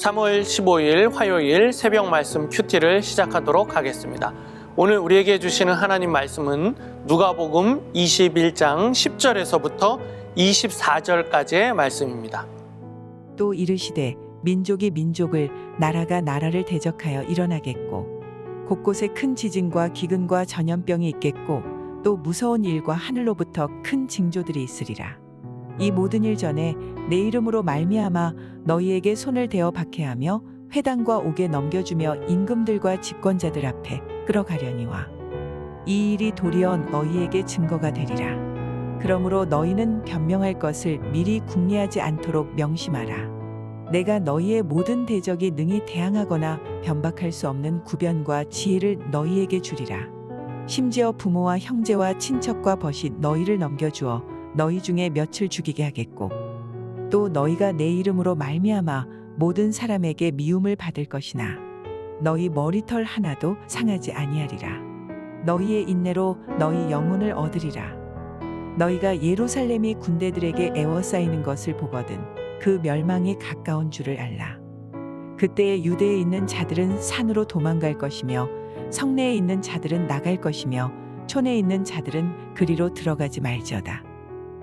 3월 15일 화요일 새벽 말씀 큐티를 시작하도록 하겠습니다. 오늘 우리에게 주시는 하나님 말씀은 누가복음 21장 10절에서부터 24절까지의 말씀입니다. 또 이르시되 민족이 민족을 나라가 나라를 대적하여 일어나겠고 곳곳에 큰 지진과 기근과 전염병이 있겠고 또 무서운 일과 하늘로부터 큰 징조들이 있으리라. 이 모든 일 전에 내 이름으로 말미암아 너희에게 손을 대어 박해하며 회당과 옥에 넘겨주며 임금들과 집권자들 앞에 끌어가려니와 이 일이 도리어 너희에게 증거가 되리라. 그러므로 너희는 변명할 것을 미리 궁리하지 않도록 명심하라. 내가 너희의 모든 대적이 능히 대항하거나 변박할 수 없는 구변과 지혜를 너희에게 주리라. 심지어 부모와 형제와 친척과 벗이 너희를 넘겨주어 너희 중에 몇을 죽이게 하겠고 또 너희가 내 이름으로 말미암아 모든 사람에게 미움을 받을 것이나 너희 머리털 하나도 상하지 아니하리라. 너희의 인내로 너희 영혼을 얻으리라. 너희가 예루살렘이 군대들에게 에워싸이는 것을 보거든 그 멸망이 가까운 줄을 알라. 그때에 유대에 있는 자들은 산으로 도망갈 것이며 성내에 있는 자들은 나갈 것이며 촌에 있는 자들은 그리로 들어가지 말지어다.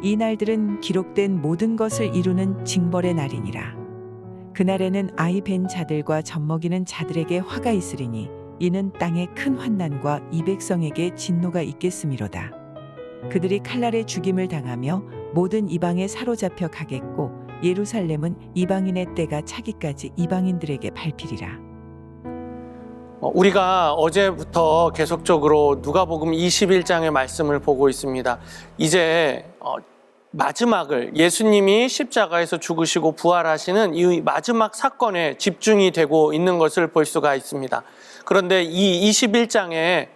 이 날들은 기록된 모든 것을 이루는 징벌의 날이니라. 그날에는 아이 벤 자들과 젖먹이는 자들에게 화가 있으리니 이는 땅에 큰 환난과 이 백성에게 진노가 있겠음이로다. 그들이 칼날에 죽임을 당하며 모든 이방에 사로잡혀 가겠고 예루살렘은 이방인의 때가 차기까지 이방인들에게 밟히리라. 우리가 어제부터 계속적으로 누가복음 21장의 말씀을 보고 있습니다. 이제 마지막을 예수님이 십자가에서 죽으시고 부활하시는 이 마지막 사건에 집중이 되고 있는 것을 볼 수가 있습니다. 그런데 이 21장에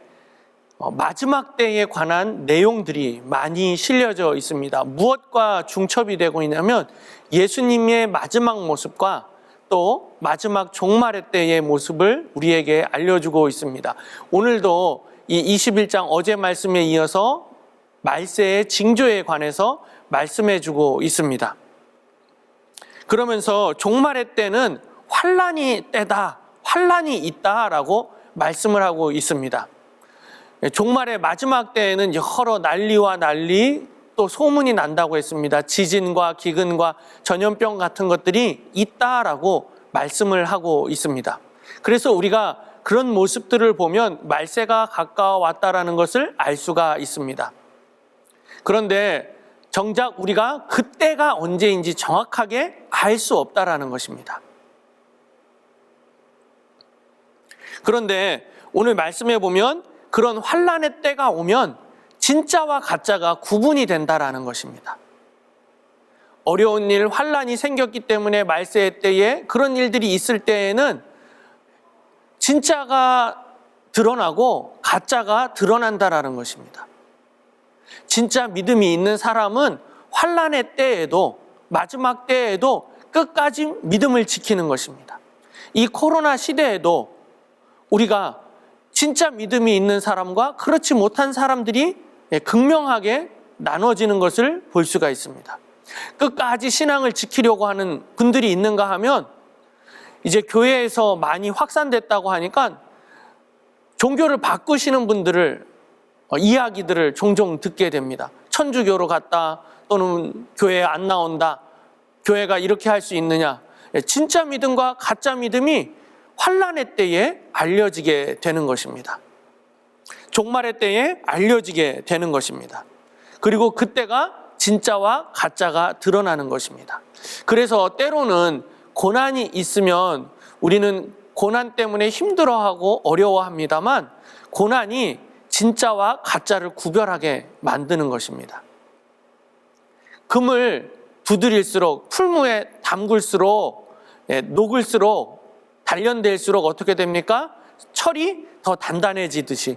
마지막 때에 관한 내용들이 많이 실려져 있습니다. 무엇과 중첩이 되고 있냐면 예수님의 마지막 모습과 또 마지막 종말의 때의 모습을 우리에게 알려주고 있습니다. 오늘도 이 21장 어제 말씀에 이어서 말세의 징조에 관해서 말씀해주고 있습니다. 그러면서 종말의 때는 환난이 때다, 환난이 있다라고 말씀을 하고 있습니다. 종말의 마지막 때에는 여러 난리와 난리 또 소문이 난다고 했습니다. 지진과 기근과 전염병 같은 것들이 있다라고 말씀을 하고 있습니다. 그래서 우리가 그런 모습들을 보면 말세가 가까워 왔다라는 것을 알 수가 있습니다. 그런데 정작 우리가 그때가 언제인지 정확하게 알 수 없다라는 것입니다. 그런데 오늘 말씀해 보면 그런 환난의 때가 오면 진짜와 가짜가 구분이 된다라는 것입니다. 어려운 일, 환난이 생겼기 때문에 말세의 때에 그런 일들이 있을 때에는 진짜가 드러나고 가짜가 드러난다라는 것입니다. 진짜 믿음이 있는 사람은 환난의 때에도 마지막 때에도 끝까지 믿음을 지키는 것입니다. 이 코로나 시대에도 우리가 진짜 믿음이 있는 사람과 그렇지 못한 사람들이 극명하게 나눠지는 것을 볼 수가 있습니다. 끝까지 신앙을 지키려고 하는 분들이 있는가 하면 이제 교회에서 많이 확산됐다고 하니까 종교를 바꾸시는 분들을 이야기들을 종종 듣게 됩니다. 천주교로 갔다 또는 교회에 안 나온다. 교회가 이렇게 할 수 있느냐. 진짜 믿음과 가짜 믿음이 환난의 때에 알려지게 되는 것입니다. 종말의 때에 알려지게 되는 것입니다. 그리고 그때가 진짜와 가짜가 드러나는 것입니다. 그래서 때로는 고난이 있으면 우리는 고난 때문에 힘들어하고 어려워합니다만 고난이 진짜와 가짜를 구별하게 만드는 것입니다. 금을 두드릴수록 풀무에 담글수록 녹을수록 단련될수록 어떻게 됩니까? 철이 더 단단해지듯이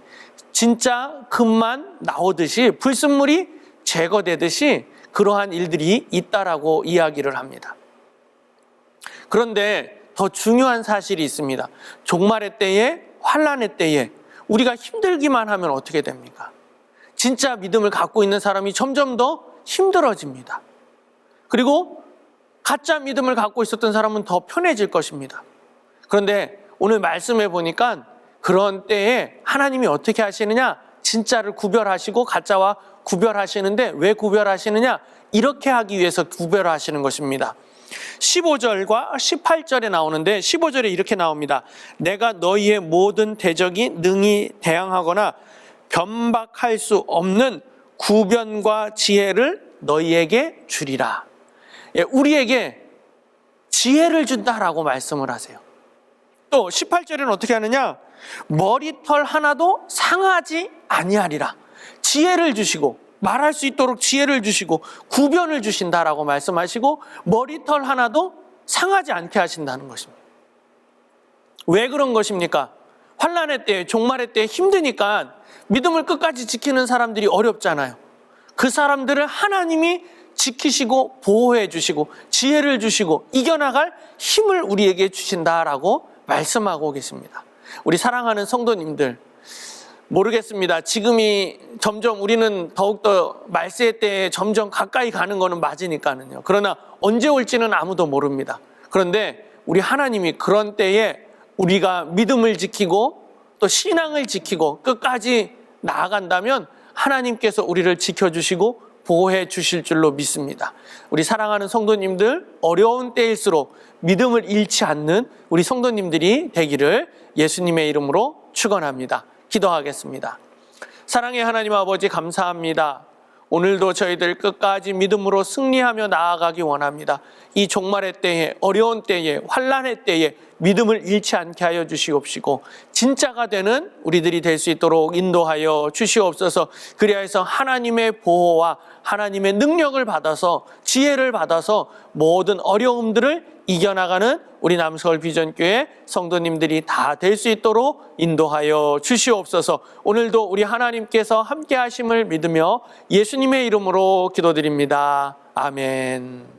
진짜 금만 나오듯이 불순물이 제거되듯이 그러한 일들이 있다라고 이야기를 합니다. 그런데 더 중요한 사실이 있습니다. 종말의 때에 환난의 때에 우리가 힘들기만 하면 어떻게 됩니까? 진짜 믿음을 갖고 있는 사람이 점점 더 힘들어집니다. 그리고 가짜 믿음을 갖고 있었던 사람은 더 편해질 것입니다. 그런데 오늘 말씀해 보니까 그런 때에 하나님이 어떻게 하시느냐? 진짜를 구별하시고 가짜와 구별하시는데, 왜 구별하시느냐? 이렇게 하기 위해서 구별하시는 것입니다. 15절과 18절에 나오는데, 15절에 이렇게 나옵니다. 내가 너희의 모든 대적이 능히 대항하거나 변박할 수 없는 구변과 지혜를 너희에게 주리라. 우리에게 지혜를 준다라고 말씀을 하세요. 또 18절에는 어떻게 하느냐? 머리털 하나도 상하지 아니하리라. 지혜를 주시고, 말할 수 있도록 지혜를 주시고 구변을 주신다라고 말씀하시고, 머리털 하나도 상하지 않게 하신다는 것입니다. 왜 그런 것입니까? 환난의 때, 종말의 때 힘드니까 믿음을 끝까지 지키는 사람들이 어렵잖아요. 그 사람들을 하나님이 지키시고 보호해 주시고 지혜를 주시고 이겨나갈 힘을 우리에게 주신다라고 말씀하고 계십니다. 우리 사랑하는 성도님들, 모르겠습니다. 지금이 점점 우리는 더욱더 말세 때에 점점 가까이 가는 거는 맞으니까는요. 그러나 언제 올지는 아무도 모릅니다. 그런데 우리 하나님이 그런 때에 우리가 믿음을 지키고 또 신앙을 지키고 끝까지 나아간다면 하나님께서 우리를 지켜주시고 보호해 주실 줄로 믿습니다. 우리 사랑하는 성도님들, 어려운 때일수록 믿음을 잃지 않는 우리 성도님들이 되기를 예수님의 이름으로 축원합니다. 기도하겠습니다. 사랑의 하나님 아버지, 감사합니다. 오늘도 저희들 끝까지 믿음으로 승리하며 나아가기 원합니다. 이 종말의 때에, 어려운 때에, 환난의 때에 믿음을 잃지 않게 하여 주시옵시고 진짜가 되는 우리들이 될 수 있도록 인도하여 주시옵소서. 그리하여서 하나님의 보호와 하나님의 능력을 받아서, 지혜를 받아서 모든 어려움들을 이겨나가는 우리 남서울 비전교회 성도님들이 다 될 수 있도록 인도하여 주시옵소서. 오늘도 우리 하나님께서 함께 하심을 믿으며 예수님의 이름으로 기도드립니다. 아멘.